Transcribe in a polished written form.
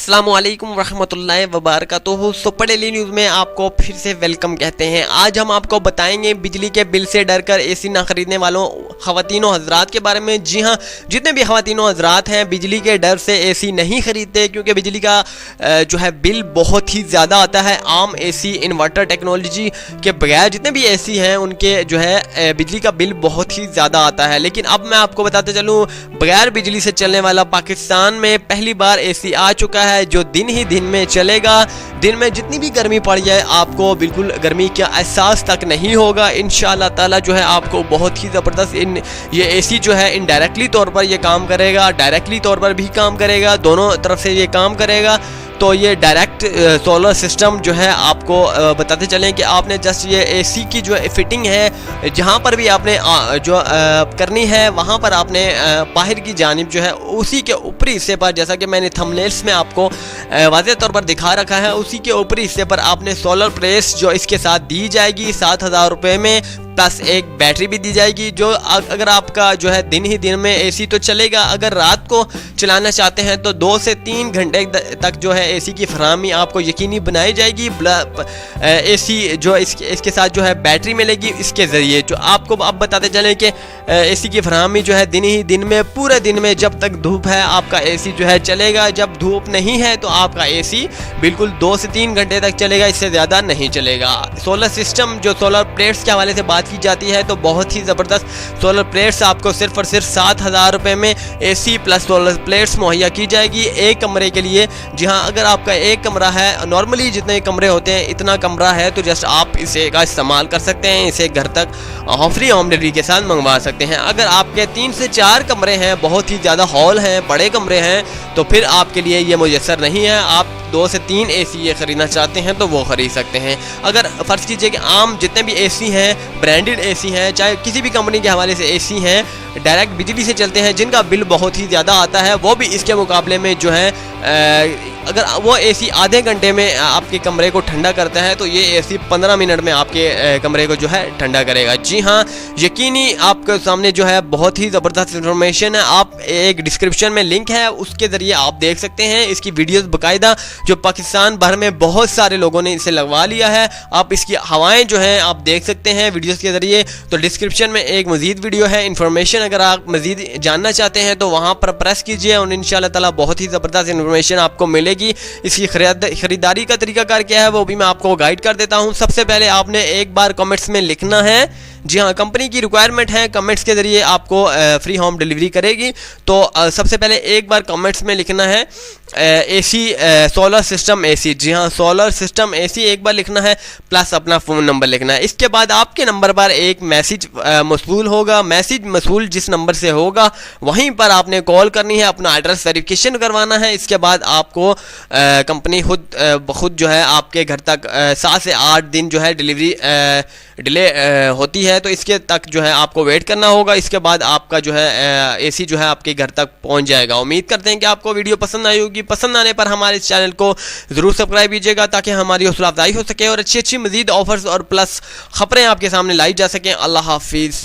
अस्सलामुअलैकुम रहमतुल्लाहि वबरकातुहू। Super daily news में आपको फिर से वेलकम कहते हैं। आज हम आपको बताएंगे बिजली के बिल से डरकर एसी ना खरीदने वालों ख़वातीनों हज़रात के बारे में। जी हाँ, जितने भी ख़वातीनों हज़रात हैं बिजली के डर से एसी नहीं खरीदते, क्योंकि बिजली का जो है बिल बहुत ही ज़्यादा आता है। आम एसी इन्वर्टर टेक्नोलॉजी के बगैर जितने भी एसी हैं उनके जो है बिजली का बिल बहुत ही ज़्यादा आता है। लेकिन अब मैं आपको बताते चलूँ, बगैर बिजली से चलने वाला पाकिस्तान में पहली बार एसी आ चुका है जो दिन ही दिन में चलेगा। दिन में जितनी भी गर्मी पड़ जाए आपको बिल्कुल गर्मी का एहसास तक नहीं होगा। इंशाअल्लाह ताला जो है आपको बहुत ही ज़बरदस्त ये एसी जो है इनडायरेक्टली तौर पर ये काम करेगा, डायरेक्टली तौर पर भी काम करेगा, दोनों तरफ से ये काम करेगा। तो ये डायरेक्ट सोलर सिस्टम जो है आपको बताते चलें कि आपने जस्ट ये एसी की जो फिटिंग है जहाँ पर भी आपने जो करनी है वहाँ पर आपने बाहर की जानिब जो है उसी के ऊपरी हिस्से पर, जैसा कि मैंने थंबनेल्स में आपको वाज़ेह तौर पर दिखा रखा है, उसी के ऊपरी हिस्से पर आपने सोलर प्रेस जो इसके साथ दी जाएगी 7,000 रुपये में, प्लस एक बैटरी भी दी जाएगी। जो अगर आपका जो है दिन ही दिन में एसी तो चलेगा, अगर रात को चलाना चाहते हैं तो 2 से 3 घंटे तक जो है एसी की फराहमी आपको यकीनी बनाई जाएगी। एसी जो इसके साथ जो है बैटरी मिलेगी, इसके ज़रिए जो आपको अब बताते चलें कि एसी की फराहमी जो है दिन ही दिन में, पूरे दिन में जब तक धूप है आपका एसी जो है चलेगा। जब धूप नहीं है तो आपका एसी बिल्कुल 2 से 3 घंटे तक चलेगा, इससे ज़्यादा नहीं चलेगा। सोलर सिस्टम जो सोलर प्लेट्स के हवाले से की जाती है तो बहुत ही ज़बरदस्त सोलर प्लेट्स आपको सिर्फ और सिर्फ 7,000 रुपये में एसी प्लस सोलर प्लेट्स मुहैया की जाएगी एक कमरे के लिए। जी हाँ, अगर आपका एक कमरा है, नॉर्मली जितने कमरे होते हैं इतना कमरा है, तो जस्ट आप इसे का इस्तेमाल कर सकते हैं, इसे घर तक फ्री होम डिलीवरी के साथ मंगवा सकते हैं। अगर आपके 3 से 4 कमरे हैं, बहुत ही ज़्यादा हॉल हैं, बड़े कमरे हैं, तो फिर आपके लिए ये मुयस्सर नहीं है। आप 2 से 3 एसी ये ख़रीदना चाहते हैं तो वो ख़रीद सकते हैं। अगर फ़र्ज़ कीजिए कि आम जितने भी एसी हैं, ब्रांडेड एसी हैं, चाहे किसी भी कंपनी के हवाले से एसी हैं, डायरेक्ट बिजली से चलते हैं, जिनका बिल बहुत ही ज़्यादा आता है, वो भी इसके मुकाबले में जो है अगर वो एसी आधे घंटे में आपके कमरे को ठंडा करता है तो ये एसी 15 मिनट में आपके कमरे को जो है ठंडा करेगा। जी हाँ, यकीनी आपके सामने जो है बहुत ही ज़बरदस्त इन्फॉर्मेशन है। आप एक डिस्क्रिप्शन में लिंक है, उसके ज़रिए आप देख सकते हैं इसकी वीडियोस बाकायदा, जो पाकिस्तान भर में बहुत सारे लोगों ने इसे लगवा लिया है। आप इसकी हवाएं जो हैं आप देख सकते हैं वीडियोस के ज़रिए। तो डिस्क्रिप्शन में एक मज़ीद वीडियो है, इन्फॉर्मेशन अगर आप मज़ीद जानना चाहते हैं तो वहाँ पर प्रेस कीजिए और इंशाअल्लाह ताला बहुत ही ज़बरदस्त इन्फॉर्मेशन आपको मिलेगी। इसकी खरीदारी का तरीकाकार क्या है वो भी मैं आपको गाइड कर देता हूँ। सबसे पहले आपने एक बार कमेंट्स में लिखना है, जी हाँ, कंपनी की रिक्वायरमेंट है, कमेंट्स के ज़रिए आपको फ्री होम डिलीवरी करेगी। तो सबसे पहले एक बार कमेंट्स में लिखना है एसी सोलर सिस्टम एसी। जी हाँ, सोलर सिस्टम एसी एक बार लिखना है, प्लस अपना फ़ोन नंबर लिखना है। इसके बाद आपके नंबर पर एक मैसेज मौसूल होगा। मैसेज मौसूल जिस नंबर से होगा वहीं पर आपने कॉल करनी है, अपना एड्रेस वेरिफिकेशन करवाना है। इसके बाद आपको कंपनी खुद जो है आपके घर तक 7 से 8 दिन जो है डिलीवरी डिले होती है, तो इसके तक जो है आपको वेट करना होगा। इसके बाद आपका जो है एसी जो है आपके घर तक पहुंच जाएगा। उम्मीद करते हैं कि आपको वीडियो पसंद आई होगी। पसंद आने पर हमारे इस चैनल को ज़रूर सब्सक्राइब कीजिएगा ताकि हमारी हौसला अफजाई हो सके और अच्छी अच्छी मज़ीद ऑफर्स और प्लस खबरें आपके सामने लाई जा सकें। अल्लाह हाफिज़।